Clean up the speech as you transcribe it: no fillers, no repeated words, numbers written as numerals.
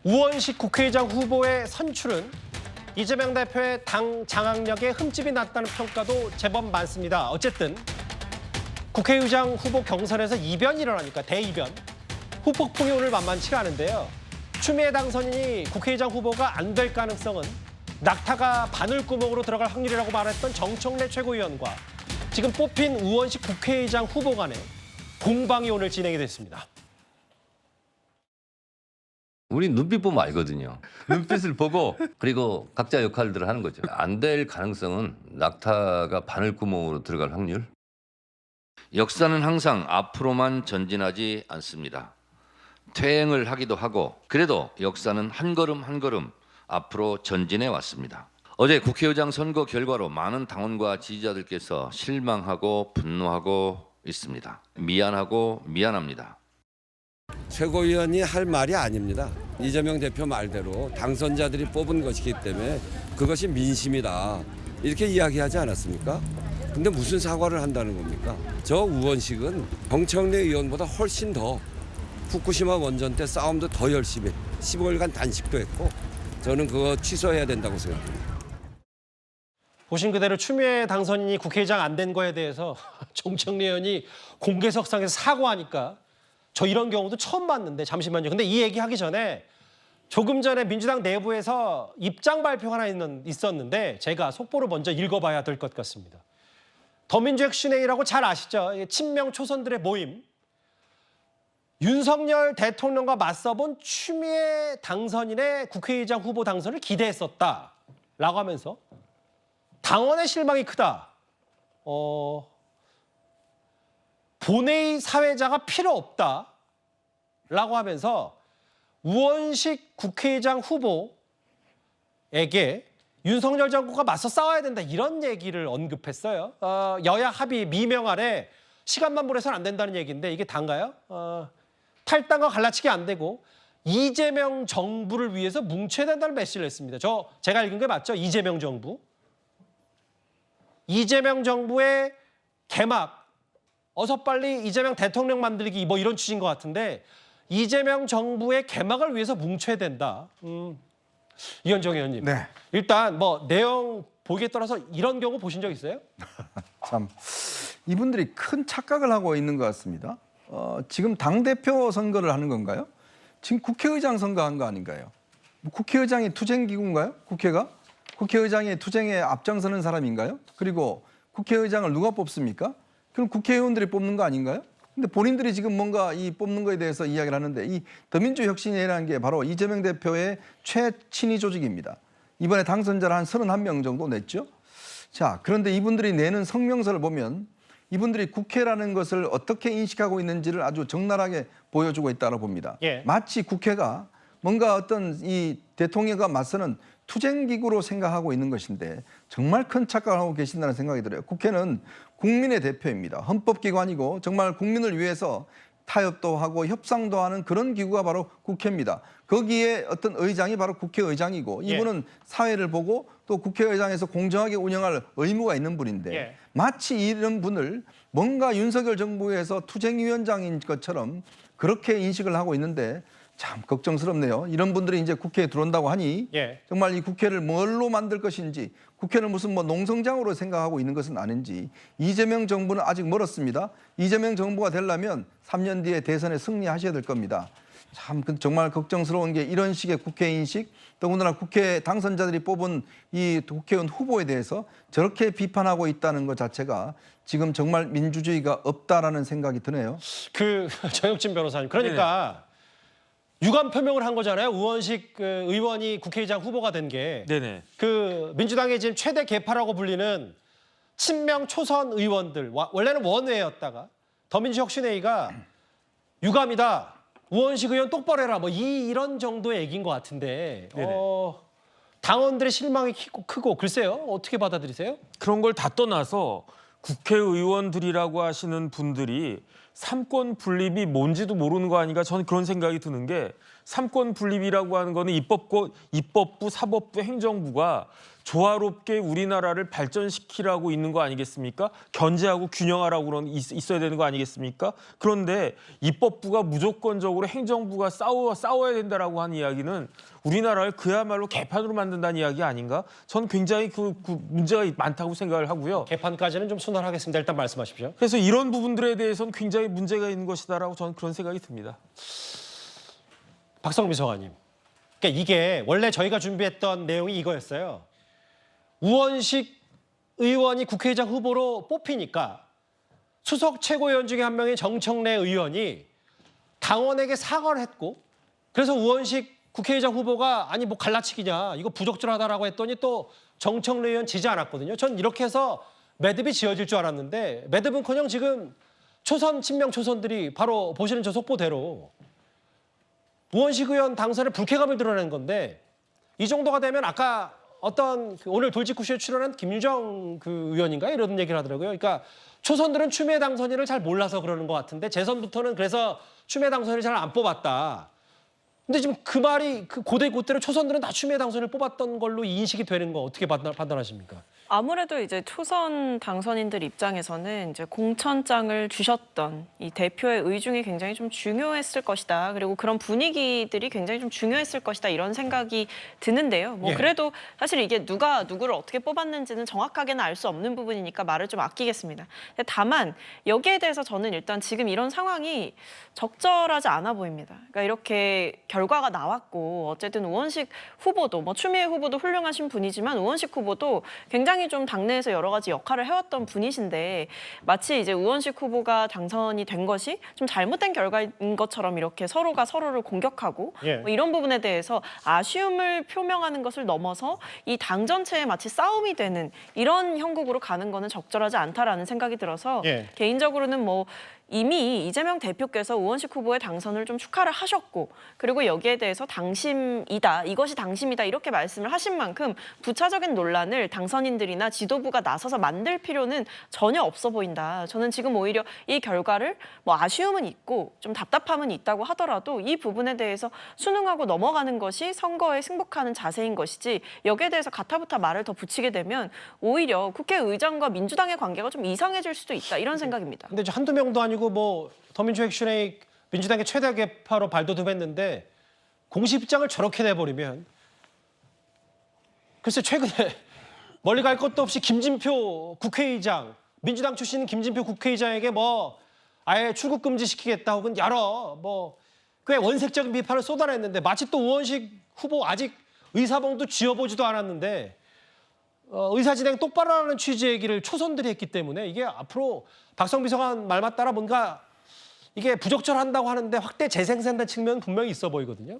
우원식 국회의장 후보의 선출은 이재명 대표의 당 장악력에 흠집이 났다는 평가도 제법 많습니다. 어쨌든 국회의장 후보 경선에서 이변이 일어나니까 대이변, 후폭풍이 오늘 만만치가 않은데요. 추미애 당선인이 국회의장 후보가 안 될 가능성은 낙타가 바늘구멍으로 들어갈 확률이라고 말했던 정청래 최고위원과 지금 뽑힌 우원식 국회의장 후보 간의 공방이 오늘 진행이 됐습니다. 우리 눈빛 보면 알거든요. 눈빛을 보고 그리고 각자 역할들을 하는 거죠. 안 될 가능성은 낙타가 바늘구멍으로 들어갈 확률. 역사는 항상 앞으로만 전진하지 않습니다. 퇴행을 하기도 하고 그래도 역사는 한 걸음 한 걸음 앞으로 전진해 왔습니다. 어제 국회의장 선거 결과로 많은 당원과 지지자들께서 실망하고 분노하고 있습니다. 미안하고 미안합니다. 최고위원이 할 말이 아닙니다. 이재명 대표 말대로 당선자들이 뽑은 것이기 때문에 그것이 민심이다. 이렇게 이야기하지 않았습니까? 근데 무슨 사과를 한다는 겁니까? 저 우원식은 정청래 의원보다 훨씬 더 후쿠시마 원전 때 싸움도 더 열심히 15일간 단식도 했고 저는 그거 취소해야 된다고 생각합니다. 보신 그대로 추미애 당선인이 국회의장 안 된 거에 대해서 정청래 의원이 공개석상에서 사과하니까 저 이런 경우도 처음 봤는데 잠시만요. 근데 이 얘기하기 전에 조금 전에 민주당 내부에서 입장 발표가 하나 있었는데 제가 속보로 먼저 읽어봐야 될 것 같습니다. 더민주 혁신회의라고 잘 아시죠? 친명 초선들의 모임. 윤석열 대통령과 맞서본 추미애 당선인의 국회의장 후보 당선을 기대했었다라고 하면서 당원의 실망이 크다. 본회의 사회자가 필요 없다라고 하면서 우원식 국회의장 후보에게 윤석열 정부가 맞서 싸워야 된다 이런 얘기를 언급했어요. 여야 합의 미명 아래 시간만 보내서는 안 된다는 얘기인데 이게 단가요? 탈당과 갈라치기 안 되고 이재명 정부를 위해서 뭉쳐야 된다는 메시지를 했습니다. 제가 읽은 게 맞죠? 이재명 정부. 이재명 정부의 개막, 어서 빨리 이재명 대통령 만들기 뭐 이런 취지인 것 같은데 이재명 정부의 개막을 위해서 뭉쳐야 된다. 이현정 의원님. 네. 일단 뭐 내용 보기에 따라서 이런 경우 보신 적 있어요? 참 이분들이 큰 착각을 하고 있는 것 같습니다. 지금 당대표 선거를 하는 건가요? 지금 국회의장 선거한 거 아닌가요? 국회의장이 투쟁기구인가요? 국회가? 국회의장이 투쟁에 앞장서는 사람인가요? 그리고 국회의장을 누가 뽑습니까? 그럼 국회의원들이 뽑는 거 아닌가요? 근데 본인들이 지금 뭔가 이 뽑는 거에 대해서 이야기를 하는데 이 더민주 혁신이라는 게 바로 이재명 대표의 최친위 조직입니다. 이번에 당선자를 한 31명 정도 냈죠. 자, 그런데 이분들이 내는 성명서를 보면 이분들이 국회라는 것을 어떻게 인식하고 있는지를 아주 적나라하게 보여주고 있다고 봅니다. 예. 마치 국회가 뭔가 어떤 이 대통령과 맞서는 투쟁기구로 생각하고 있는 것인데 정말 큰 착각을 하고 계신다는 생각이 들어요. 국회는 국민의 대표입니다. 헌법기관이고 정말 국민을 위해서 타협도 하고 협상도 하는 그런 기구가 바로 국회입니다. 거기에 어떤 의장이 바로 국회의장이고 이분은 사회를 보고 또 국회의장에서 공정하게 운영할 의무가 있는 분인데 마치 이런 분을 뭔가 윤석열 정부에서 투쟁위원장인 것처럼 그렇게 인식을 하고 있는데 참 걱정스럽네요. 이런 분들이 이제 국회에 들어온다고 하니 정말 이 국회를 뭘로 만들 것인지 국회를 무슨 뭐 농성장으로 생각하고 있는 것은 아닌지 이재명 정부는 아직 멀었습니다. 이재명 정부가 되려면 3년 뒤에 대선에 승리하셔야 될 겁니다. 참 정말 걱정스러운 게 이런 식의 국회 인식 더군다나 국회 당선자들이 뽑은 이 국회의원 후보에 대해서 저렇게 비판하고 있다는 것 자체가 지금 정말 민주주의가 없다라는 생각이 드네요. 정혁진 변호사님. 그러니까 유감 표명을 한 거잖아요. 우원식 의원이 국회의장 후보가 된 게. 네네. 민주당의 지금 최대 개파라고 불리는 친명 초선 의원들, 원래는 원외였다가 더민주 혁신회의가 유감이다. 우원식 의원 똑바로 해라. 뭐 이런 정도의 얘기인 것 같은데 당원들의 실망이 크고 글쎄요. 어떻게 받아들이세요? 그런 걸 다 떠나서 국회의원들이라고 하시는 분들이 삼권 분립이 뭔지도 모르는 거 아닌가 저는 그런 생각이 드는 게 삼권 분립이라고 하는 거는 입법부, 사법부, 행정부가 조화롭게 우리나라를 발전시키라고 있는 거 아니겠습니까? 견제하고 균형하라고 있어야 되는 거 아니겠습니까? 그런데 입법부가 무조건적으로 행정부가 싸워야 된다라고 하는 이야기는 우리나라를 그야말로 개판으로 만든다는 이야기 아닌가? 전 굉장히 그 문제가 많다고 생각을 하고요. 개판까지는 좀 순화하겠습니다. 일단 말씀하십시오. 그래서 이런 부분들에 대해서는 굉장히 문제가 있는 것이다라고 저는 그런 생각이 듭니다. 박성미 소장님. 그러니까 이게 원래 저희가 준비했던 내용이 이거였어요. 우원식 의원이 국회의장 후보로 뽑히니까 수석 최고위원 중에 한 명인 정청래 의원이 당원에게 사과를 했고 그래서 우원식 국회의장 후보가 아니 뭐 갈라치기냐 이거 부적절하다라고 했더니 또 정청래 의원 지지 않았거든요. 전 이렇게 해서 매듭이 지어질 줄 알았는데 매듭은커녕 지금 초선 친명 초선들이 바로 보시는 저 속보대로 우원식 의원 당선에 불쾌감을 드러낸 건데 이 정도가 되면 아까 어떤 오늘 돌직구쇼에 출연한 김유정 의원인가요? 이런 얘기를 하더라고요. 그러니까 초선들은 추미애 당선인을 잘 몰라서 그러는 것 같은데 재선부터는 그래서 추미애 당선인을 잘 안 뽑았다. 근데 지금 그 말이 그대로 초선들은 다 추미애 당선인을 뽑았던 걸로 인식이 되는 거 어떻게 판단하십니까? 아무래도 이제 초선 당선인들 입장에서는 이제 공천장을 주셨던 이 대표의 의중이 굉장히 좀 중요했을 것이다. 그리고 그런 분위기들이 굉장히 좀 중요했을 것이다. 이런 생각이 드는데요. 뭐 예. 그래도 사실 이게 누가 누구를 어떻게 뽑았는지는 정확하게는 알 수 없는 부분이니까 말을 좀 아끼겠습니다. 다만 여기에 대해서 저는 일단 지금 이런 상황이 적절하지 않아 보입니다. 그러니까 이렇게 결과가 나왔고 어쨌든 우원식 후보도 뭐 추미애 후보도 훌륭하신 분이지만 우원식 후보도 굉장히 좀 당내에서 여러 가지 역할을 해왔던 분이신데 마치 이제 우원식 후보가 당선이 된 것이 좀 잘못된 결과인 것처럼 이렇게 서로가 서로를 공격하고 예. 뭐 이런 부분에 대해서 아쉬움을 표명하는 것을 넘어서 이 당 전체에 마치 싸움이 되는 이런 형국으로 가는 거는 적절하지 않다라는 생각이 들어서 예. 개인적으로는 뭐 이미 이재명 대표께서 우원식 후보의 당선을 좀 축하를 하셨고 그리고 여기에 대해서 당심이다, 이것이 당심이다 이렇게 말씀을 하신 만큼 부차적인 논란을 당선인들이나 지도부가 나서서 만들 필요는 전혀 없어 보인다. 저는 지금 오히려 이 결과를 뭐 아쉬움은 있고 좀 답답함은 있다고 하더라도 이 부분에 대해서 순응하고 넘어가는 것이 선거에 승복하는 자세인 것이지 여기에 대해서 가타부타 말을 더 붙이게 되면 오히려 국회의장과 민주당의 관계가 좀 이상해질 수도 있다. 이런 생각입니다. 근데 저 한두 명도 아니고 뭐 더민주 액션의 민주당의 최대 개파로 발돋움했는데 공식 입장을 저렇게 내버리면 글쎄 최근에 멀리 갈 것도 없이 김진표 국회의장 민주당 출신 김진표 국회의장에게 뭐 아예 출국 금지시키겠다 혹은 여러 뭐 꽤 원색적인 비판을 쏟아냈는데 마치 또 우원식 후보 아직 의사봉도 쥐어보지도 않았는데 의사진행 똑바로 하는 취지의 얘기를 초선들이 했기 때문에 이게 앞으로 박성비 소관 말 맞따라 뭔가 이게 부적절한다고 하는데 확대 재생산된 측면은 분명히 있어 보이거든요.